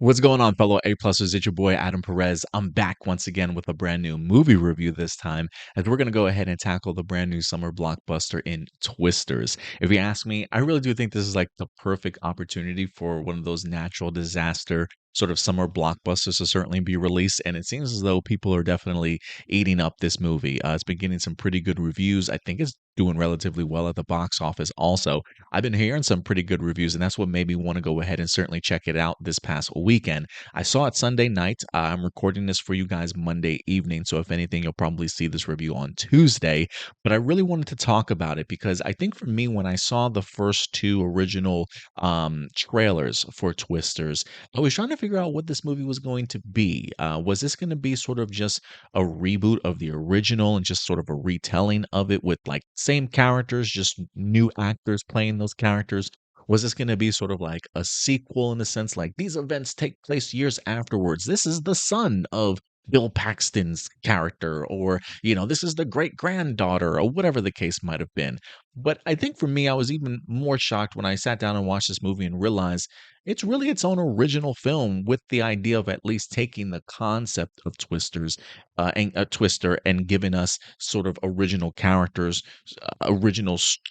What's going on, fellow A-plussers? It's your boy Adam Perez. I'm back once again with a brand new movie review this time, as we're going to go ahead and tackle the brand new summer blockbuster in Twisters. If you ask me, I really do think this is like the perfect opportunity for one of those natural disaster sort of summer blockbusters to certainly be released, and it seems as though people are definitely eating up this movie. It's been getting some pretty good reviews. I think it's doing relatively well at the box office also. I've been hearing some pretty good reviews, and that's what made me want to go ahead and certainly check it out this past weekend. I saw it Sunday night. I'm recording this for you guys Monday evening, so if anything, you'll probably see this review on Tuesday. But I really wanted to talk about it because I think for me, when I saw the first two original trailers for Twisters, I was trying to figure out what this movie was going to be. Was this going to be sort of just a reboot of the original and just sort of a retelling of it with like same characters, just new actors playing those characters? Was this going to be sort of like a sequel in the sense like these events take place years afterwards? This is the son of Bill Paxton's character, or, this is the great granddaughter, or whatever the case might have been. But I think for me, I was even more shocked when I sat down and watched this movie and realized it's really its own original film with the idea of at least taking the concept of Twisters and a Twister and giving us sort of original characters,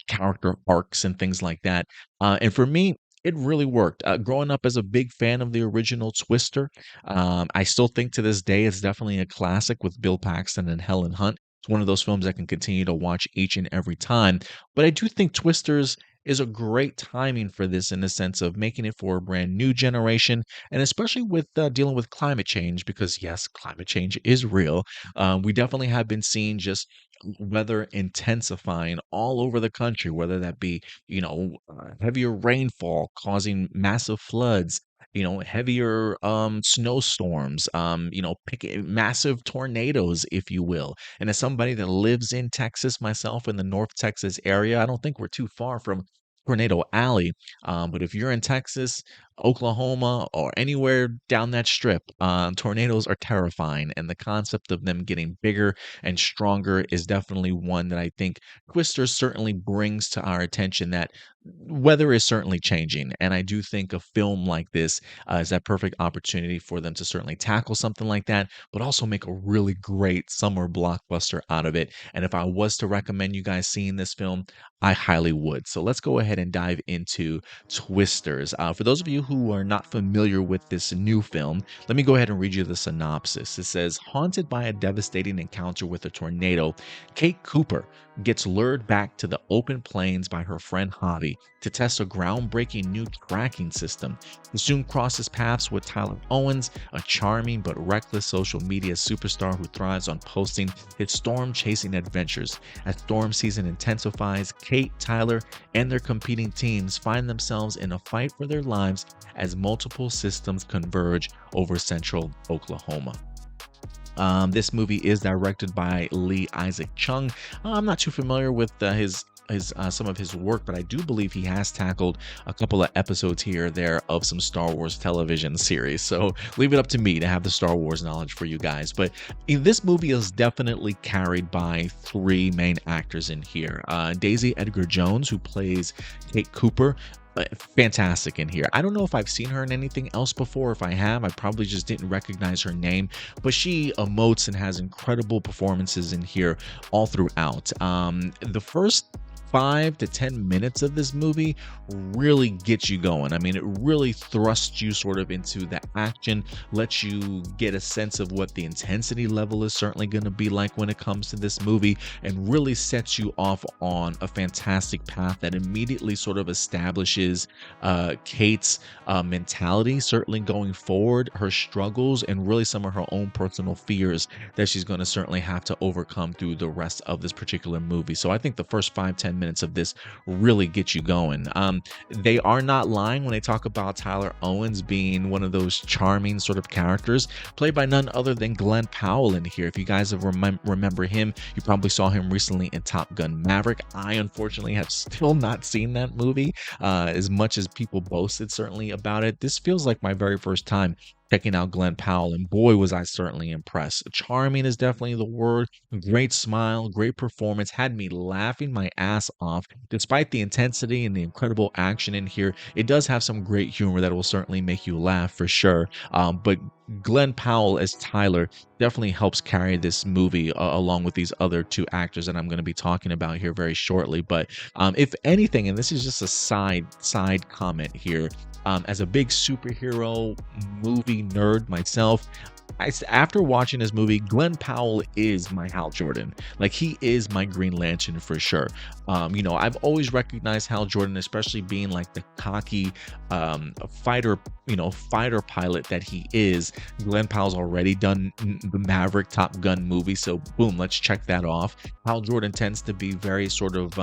character arcs and things like that. And for me, it really worked. Growing up as a big fan of the original Twister, I still think to this day it's definitely a classic with Bill Paxton and Helen Hunt. It's one of those films I can continue to watch each and every time. But I do think Twisters is a great timing for this in the sense of making it for a brand new generation, and especially with dealing with climate change, because yes, climate change is real. We definitely have been seeing just weather intensifying all over the country, whether that be, heavier rainfall causing massive floods, heavier snowstorms, massive tornadoes, if you will. And as somebody that lives in Texas myself, in the North Texas area, I don't think we're too far from Tornado Alley. But if you're in Texas, Oklahoma, or anywhere down that strip, tornadoes are terrifying. And the concept of them getting bigger and stronger is definitely one that I think Twister certainly brings to our attention, that weather is certainly changing. And I do think a film like this is that perfect opportunity for them to certainly tackle something like that, but also make a really great summer blockbuster out of it. And if I was to recommend you guys seeing this film, I highly would. So let's go ahead and dive into Twisters. For those of you who are not familiar with this new film, let me go ahead and read you the synopsis. It says, haunted by a devastating encounter with a tornado, Kate Cooper gets lured back to the open plains by her friend Javi to test a groundbreaking new tracking system. She soon crosses paths with Tyler Owens, a charming but reckless social media superstar who thrives on posting his storm-chasing adventures. As storm season intensifies, Kate, Tyler, and their competing teams find themselves in a fight for their lives as multiple systems converge over central Oklahoma. This movie is directed by Lee Isaac Chung. I'm not too familiar with his some of his work, but I do believe he has tackled a couple of episodes here or there of some Star Wars television series. So leave it up to me to have the Star Wars knowledge for you guys. But this movie is definitely carried by three main actors in here. Daisy Edgar-Jones, who plays Kate Cooper, fantastic in here. I don't know if I've seen her in anything else before. If I have, I probably just didn't recognize her name, but she emotes and has incredible performances in here all throughout. The first 5 to 10 minutes of this movie really gets you going. I mean, it really thrusts you sort of into the action, lets you get a sense of what the intensity level is certainly going to be like when it comes to this movie, and really sets you off on a fantastic path that immediately sort of establishes Kate's mentality, certainly going forward, her struggles, and really some of her own personal fears that she's going to certainly have to overcome through the rest of this particular movie. So I think the first 5-10 minutes of this really get you going. They are not lying when they talk about Tyler Owens being one of those charming sort of characters, played by none other than Glen Powell in here. If you guys have remember him, you probably saw him recently in Top Gun Maverick. I unfortunately have still not seen that movie, as much as people boasted certainly about it. This feels like my very first time checking out Glen Powell, and boy, was I certainly impressed. Charming is definitely the word. Great smile, great performance, had me laughing my ass off. Despite the intensity and the incredible action in here, it does have some great humor that will certainly make you laugh for sure. But Glen Powell as Tyler definitely helps carry this movie along with these other two actors that I'm going to be talking about here very shortly. But if anything, and this is just a side comment here, as a big superhero movie nerd myself, after watching this movie, Glen Powell is my Hal Jordan. Like he is my Green Lantern for sure. I've always recognized Hal Jordan, especially being like the cocky fighter, fighter pilot that he is. Glen Powell's already done the Maverick Top Gun movie, so boom, let's check that off. Hal Jordan tends to be very sort of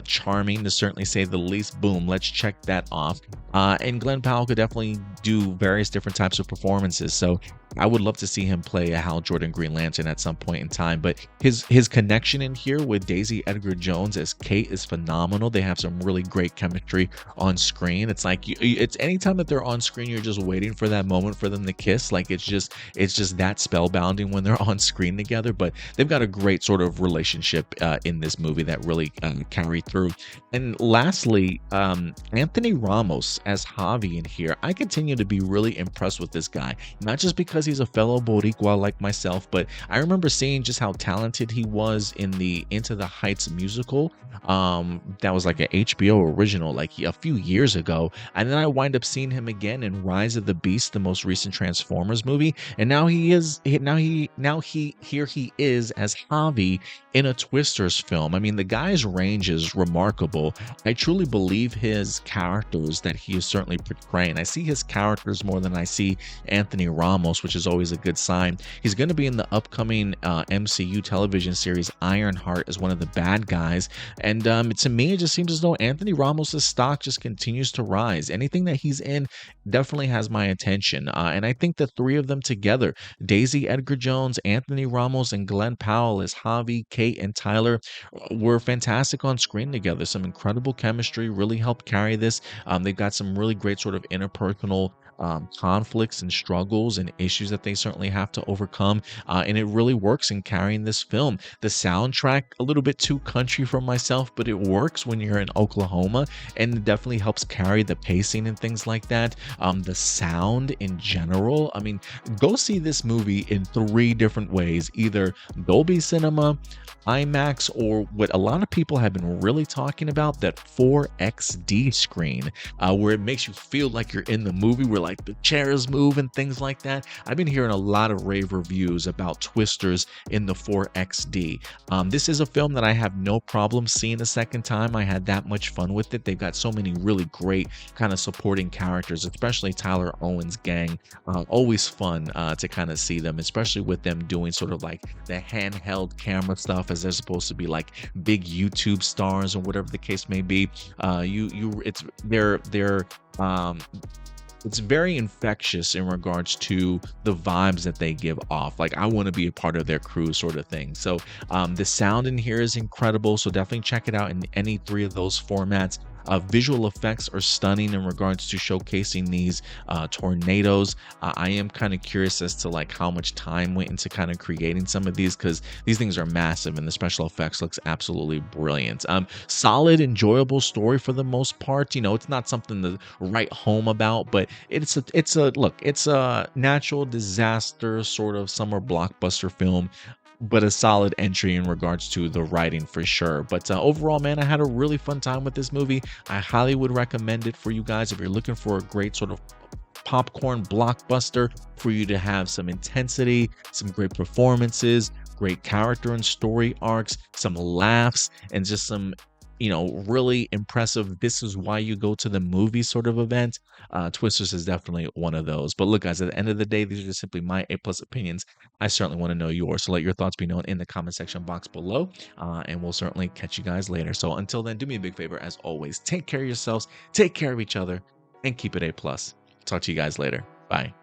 charming, to certainly say the least. Boom, let's check that off. And Glen Powell could definitely do various different types of performances. So I would love to see him play a Hal Jordan Green Lantern at some point in time. But his connection in here with Daisy Edgar-Jones as Kate is phenomenal. They have some really great chemistry on screen. It's like it's anytime that they're on screen, you're just waiting for that moment for them to kiss. Like it's just that spellbounding when they're on screen together. But they've got a great sort of relationship in this movie that really carried through. And lastly, Anthony Ramos as Javi in here. I continue to be really impressed with this guy, not just because he's a fellow Boricua like myself, but I remember seeing just how talented he was in the Into the Heights musical. That was like an HBO original like a few years ago, and then I wind up seeing him again in Rise of the Beast, the most recent Transformers movie, and now he is here he is as Javi in a Twisters film. I mean, the guy's range is remarkable. I truly believe his characters that he is certainly portraying. I see his characters more than I see Anthony Ramos, which is always a good sign. He's going to be in the upcoming MCU television series Ironheart as one of the bad guys. And to me, it just seems as though Anthony Ramos' stock just continues to rise. Anything that he's in definitely has my attention. And I think the three of them together, Daisy Edgar-Jones, Anthony Ramos, and Glen Powell as Javi, Kate, and Tyler, were fantastic on screen together. Some incredible chemistry really helped carry this. They've got some really great sort of interpersonal conflicts and struggles and issues that they certainly have to overcome. And it really works in carrying this film. The soundtrack, a little bit too country for myself, but it works when you're in Oklahoma, and it definitely helps carry the pacing and things like that. The sound in general, I mean, go see this movie in three different ways, either Dolby Cinema, IMAX, or what a lot of people have been really talking about, that 4XD screen, where it makes you feel like you're in the movie, where like the chairs move and things like that. I've been hearing a lot of rave reviews about Twisters in the 4XD. This is a film that I have no problem seeing a second time. I had that much fun with it. They've got so many really great kind of supporting characters, especially Tyler Owen's gang. Always fun to kind of see them, especially with them doing sort of like the handheld camera stuff, as they're supposed to be like big YouTube stars or whatever the case may be. It's very infectious in regards to the vibes that they give off. Like, I want to be a part of their crew sort of thing. So the sound in here is incredible. So definitely check it out in any three of those formats. Visual effects are stunning in regards to showcasing these tornadoes. I am kind of curious as to like how much time went into kind of creating some of these, because these things are massive and the special effects looks absolutely brilliant. Solid, enjoyable story for the most part. It's not something to write home about, but it's a natural disaster sort of summer blockbuster film, but a solid entry in regards to the writing for sure. But overall, man, I had a really fun time with this movie. I highly would recommend it for you guys if you're looking for a great sort of popcorn blockbuster for you to have some intensity, some great performances, great character and story arcs, some laughs, and just some really impressive, this is why you go to the movie sort of event. Twisters is definitely one of those. But look, guys, at the end of the day, these are just simply my A+ opinions. I certainly want to know yours. So let your thoughts be known in the comment section box below. And we'll certainly catch you guys later. So until then, do me a big favor, as always, take care of yourselves, take care of each other, and keep it A+. Talk to you guys later. Bye.